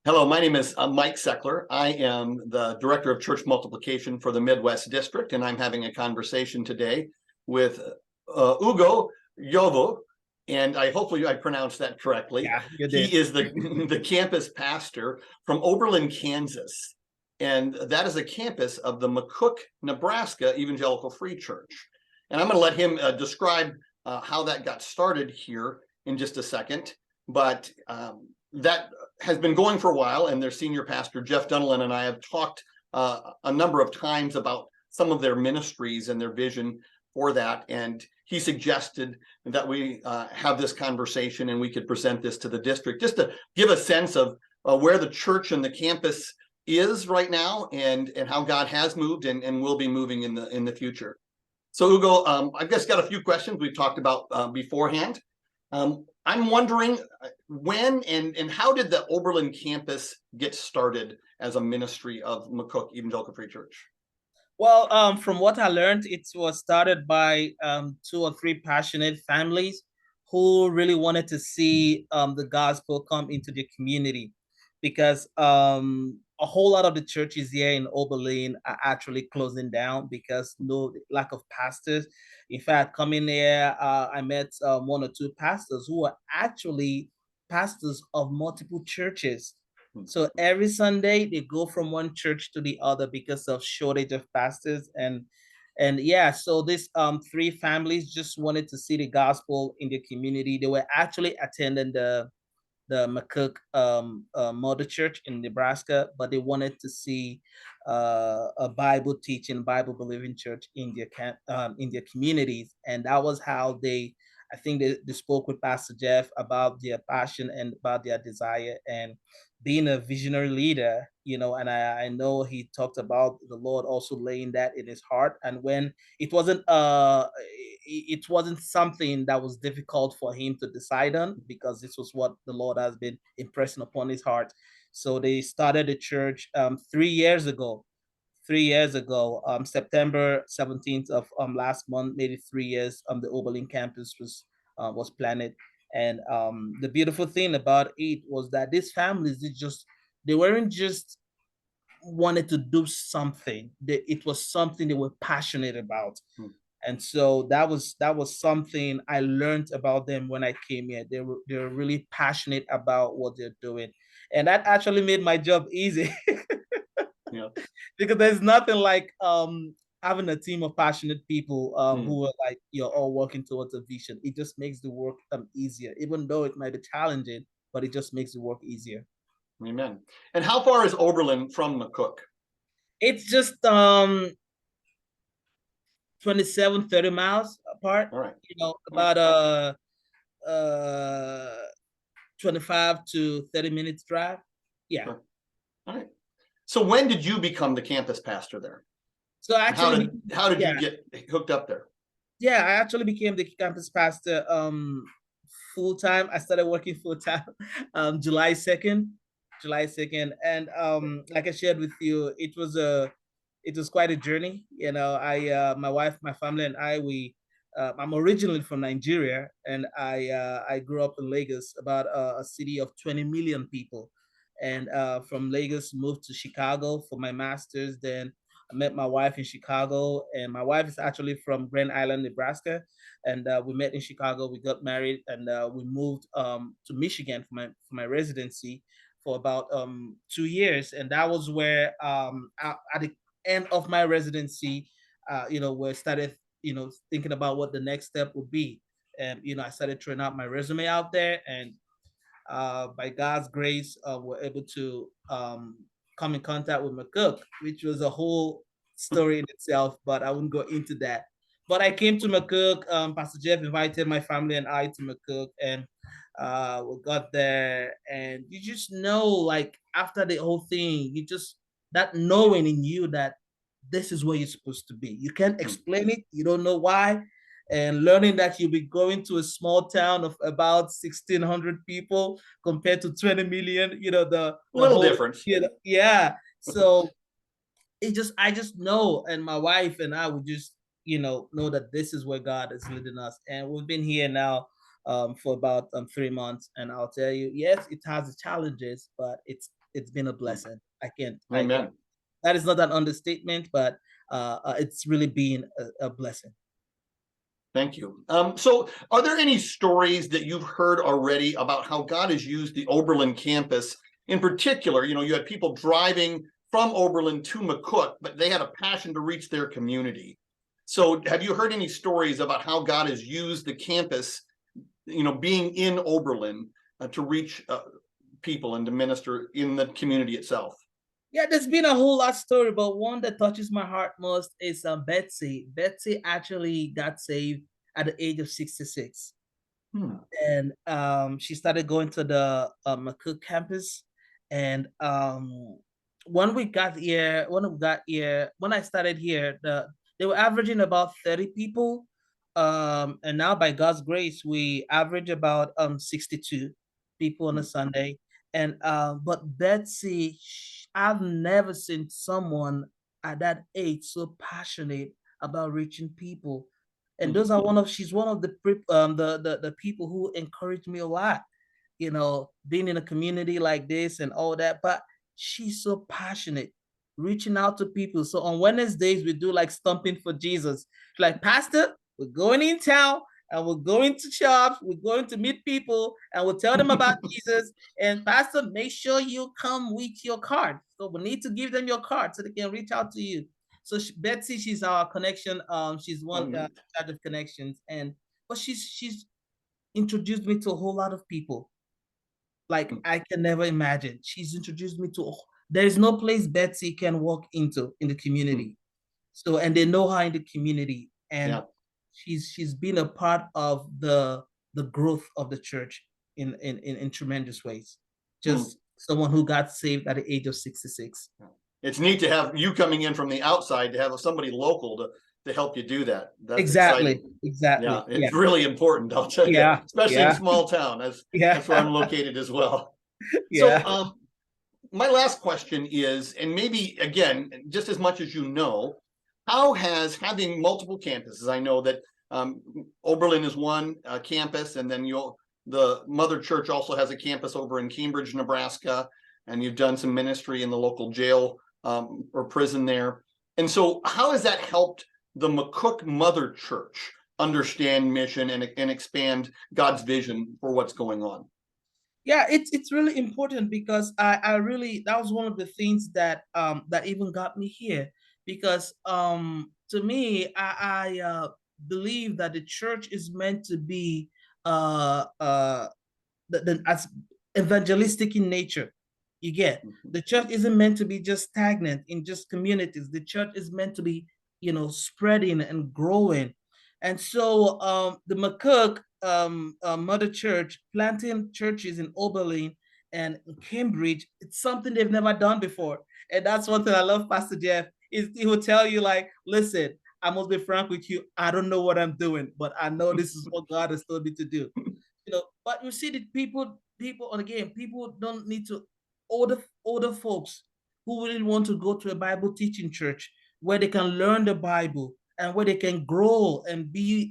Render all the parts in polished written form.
Hello, my name is Mike Seckler. I am the Director of Church Multiplication for the Midwest District, and I'm having a conversation today with Ugo Yovo, and hopefully I pronounced that correctly. Yeah, you did. He is the campus pastor from Oberlin, Kansas, and that is a campus of the McCook, Nebraska Evangelical Free Church. And I'm going to let him describe how that got started here in just a second, but that has been going for a while, and their senior pastor, Jeff Dunlin, and I have talked a number of times about some of their ministries and their vision for that. And he suggested that we have this conversation and we could present this to the district just to give a sense of where the church and the campus is right now and how God has moved and will be moving in the future. So Ugo, I've just got a few questions we've talked about beforehand. I'm wondering when and how did the Oberlin campus get started as a ministry of McCook Evangelical Free Church? Well, from what I learned, it was started by two or three passionate families who really wanted to see the gospel come into the community, because a whole lot of the churches here in Oberlin are actually closing down because no lack of pastors. In fact, coming here, I met one or two pastors who are actually pastors of multiple churches. So every Sunday they go from one church to the other because of shortage of pastors. And yeah, so these three families just wanted to see the gospel in the community. They were actually attending the McCook Mother Church in Nebraska, but they wanted to see a Bible teaching, Bible believing church in their communities, and that was how I think they spoke with Pastor Jeff about their passion and about their desire and being a visionary leader, and I know he talked about the Lord also laying that in his heart. And when it wasn't it wasn't something that was difficult for him to decide on, because this was what the Lord has been impressing upon his heart. So they started the church 3 years ago. 3 years ago, September 17th of last month, maybe 3 years, the Oberlin campus was planted. And the beautiful thing about it was that these families, they weren't just wanted to do something. It was something they were passionate about. And so that was something I learned about them when I came here. They were really passionate about what they're doing, and that actually made my job easy. Yeah. Because there's nothing like having a team of passionate people who are like you're all working towards a vision. It just makes the work easier, even though it might be challenging, but it just makes the work easier. Amen. And how far is Oberlin from McCook? It's just 27, 30 miles apart. All right. About 25 to 30 minutes drive. Yeah. Sure. All right. So when did you become the campus pastor there? So actually, how did you get hooked up there? Yeah, I actually became the campus pastor full time. I started working full time July 2nd. And like I shared with you, it was quite a journey. I my wife, my family, and I'm originally from Nigeria, and I grew up in Lagos, about a city of 20 million people. And from Lagos, moved to Chicago for my master's. Then I met my wife in Chicago, and my wife is actually from Grand Island, Nebraska. And we met in Chicago. We got married, and we moved to Michigan for my residency for about 2 years. And that was where at the end of my residency, where I started, thinking about what the next step would be. And I started throwing out my resume out there, and by God's grace, we're able to come in contact with McCook, which was a whole story in itself, but I wouldn't go into that. But I came to McCook. Pastor Jeff invited my family and I to McCook, and we got there. And you just know, like, after the whole thing, that knowing in you that this is where you're supposed to be. You can't explain it, you don't know why. And learning that you'll be going to a small town of about 1,600 people compared to 20 million, the little whole difference. Yeah. So I just know, and my wife and I would just, know that this is where God is leading us. And we've been here now for about 3 months. And I'll tell you, yes, it has its challenges, but it's been a blessing. I can Amen. that is not an understatement, but it's really been a blessing. Thank you. So are there any stories that you've heard already about how God has used the Oberlin campus in particular? You know, you had people driving from Oberlin to McCook, but they had a passion to reach their community. So have you heard any stories about how God has used the campus, you know, being in Oberlin to reach people and to minister in the community itself? Yeah, there's been a whole lot of story, but one that touches my heart most is Betsy. Betsy actually got saved at the age of 66. Hmm. And she started going to the McCook campus. And when I started here, they were averaging about 30 people. And now by God's grace, we average about 62 people on a Sunday. And but Betsy, I've never seen someone at that age so passionate about reaching people. And those are she's one of the people who encouraged me a lot, you know, being in a community like this and all that. But she's so passionate, reaching out to people. So on Wednesdays, we do like Stumping for Jesus. Like, Pastor, we're going in town and we're going to shops, we're going to meet people and we'll tell them about Jesus. And Pastor, make sure you come with your card. So we need to give them your card so they can reach out to you. So Betsy, she's our connection. She's one charge of connections, and but she's introduced me to a whole lot of people like I can never imagine. She's introduced me to. There is no place Betsy can walk into in the community. So, and they know her in the community, and Yeah. she's been a part of the growth of the church in tremendous ways. Just someone who got saved at the age of 66. It's neat to have you coming in from the outside to have somebody local to help you do that. That's Exactly. exciting. Exactly. Yeah, it's really important, I'll tell you, Yeah. especially in Yeah. small town. That's where I'm located as well. Yeah. So my last question is, and maybe again, just as much as you know, how has having multiple campuses, I know that Oberlin is one campus, and then the Mother Church also has a campus over in Cambridge, Nebraska, and you've done some ministry in the local jail or prison there. And so how has that helped the McCook Mother Church understand mission and expand God's vision for what's going on? Yeah, it's really important because I really, that was one of the things that that even got me here, because to me I believe that the church is meant to be as evangelistic in nature. You get, the church isn't meant to be just stagnant in just communities. The church is meant to be, you know, spreading and growing. And so the McCook Mother Church planting churches in Oberlin and in Cambridge, it's something they've never done before. And that's one thing I love, Pastor Jeff, is he will tell you, like, listen, I must be frank with you, I don't know what I'm doing, but I know this is what God has told me to do. You know, but you see that people and again, people don't need to, older folks who really want to go to a Bible teaching church where they can learn the Bible and where they can grow and be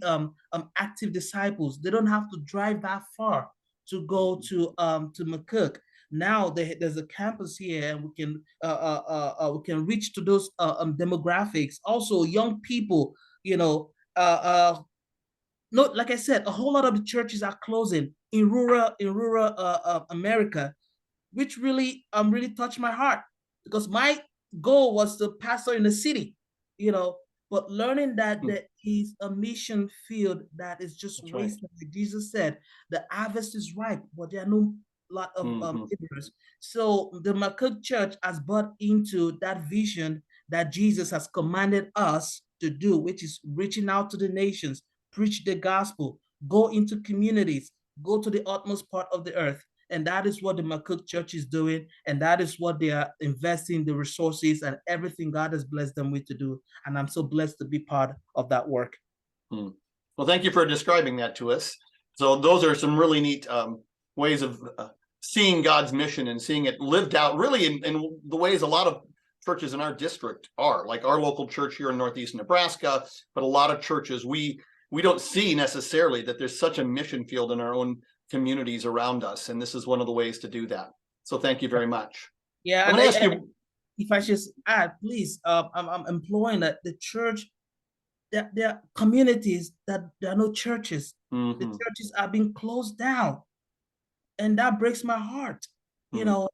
active disciples. They don't have to drive that far to go to McCook. Now there's a campus here, and we can reach to those demographics. Also, young people, you know, no, like I said, a whole lot of the churches are closing in rural America, which really touched my heart, because my goal was to pastor in the city, you know, but learning that there is a mission field that is just That's wasted. Like Jesus said, the harvest is ripe, but there are no lot of laborers. So the McCook Church has bought into that vision that Jesus has commanded us to do, which is reaching out to the nations, preach the gospel, go into communities, go to the utmost part of the earth. And that is what the McCook Church is doing. And that is what they are investing the resources and everything God has blessed them with to do. And I'm so blessed to be part of that work. Well, thank you for describing that to us. So those are some really neat ways of seeing God's mission and seeing it lived out really in the ways a lot of churches in our district are, like our local church here in Northeast Nebraska, but a lot of churches, we don't see necessarily that there's such a mission field in our own communities around us. And this is one of the ways to do that. So thank you very much. Yeah, I'm and going to ask you. if I just add, please, I'm imploring that the church, there are communities that there are no churches. The Mhm, churches are being closed down, and that breaks my heart. You mhm. know,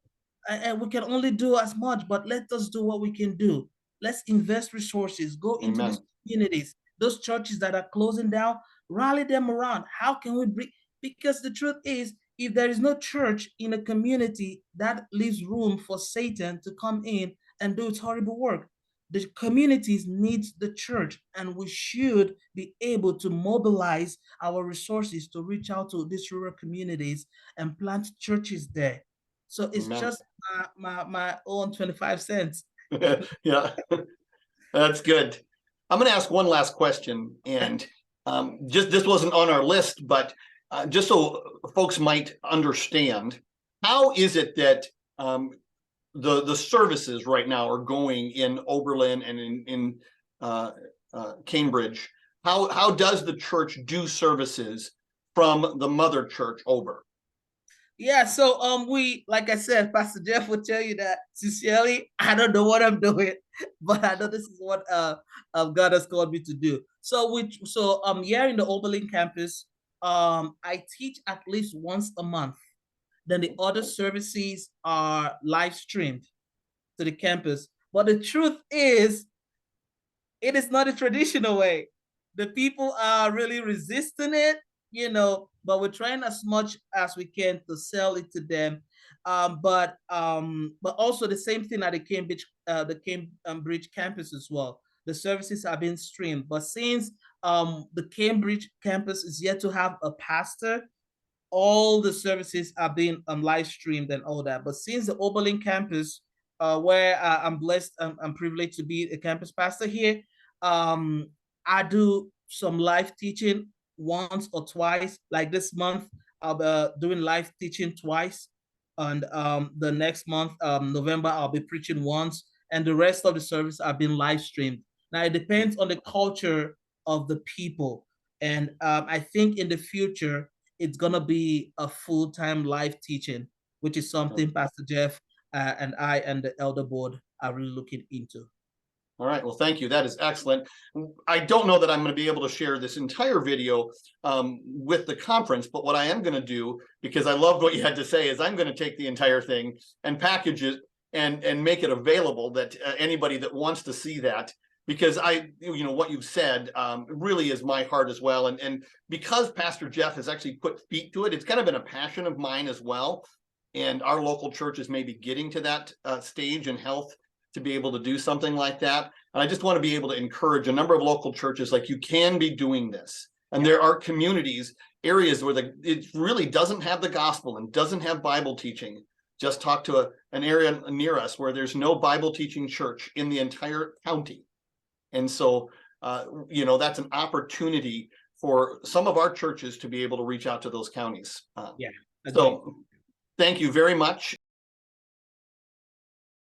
and we can only do as much, but let us do what we can do. Let's invest resources, go into these Amen. communities, those churches that are closing down, rally them around. How can we bring? Because the truth is, if there is no church in a community, that leaves room for Satan to come in and do its horrible work. The communities need the church, and we should be able to mobilize our resources to reach out to these rural communities and plant churches there. So it's Amen. just my own 25 cents. Yeah, that's good. I'm going to ask one last question, and just this wasn't on our list, but just so folks might understand, how is it that the services right now are going in Oberlin and in uh, Cambridge? How does the church do services from the mother church over? Yeah, so we, like I said, Pastor Jeff will tell you that sincerely, I don't know what I'm doing, but I know this is what God has called me to do. So here in the Oberlin campus, I teach at least once a month. Then the other services are live streamed to the campus. But the truth is, it is not a traditional way. The people are really resisting it, but we're trying as much as we can to sell it to them. But also the same thing at the Cambridge campus as well. The services are being streamed, but since the Cambridge campus is yet to have a pastor, all the services are being live streamed and all that. But since the Oberlin campus, where I'm blessed, I'm privileged to be a campus pastor here, um, I do some live teaching once or twice. Like this month, I'll be doing live teaching twice, and the next month, November, I'll be preaching once, and the rest of the service have been live streamed. Now it depends on the culture of the people, and I think in the future it's gonna be a full-time live teaching, which is something Pastor Jeff and I and the elder board are really looking into. All right, well, thank you. That is excellent. I don't know that I'm going to be able to share this entire video with the conference, but what I am going to do, because I loved what you had to say, is I'm going to take the entire thing and package it and make it available that anybody that wants to see that, because what you've said really is my heart as well. And because Pastor Jeff has actually put feet to it, it's kind of been a passion of mine as well. And our local church is maybe getting to that stage in health to be able to do something like that. And I just want to be able to encourage a number of local churches, like, you can be doing this. And there are communities, areas where it really doesn't have the gospel and doesn't have Bible teaching. Just talk to an area near us where there's no Bible teaching church in the entire county. And so, that's an opportunity for some of our churches to be able to reach out to those counties. Yeah, agreed. So thank you very much.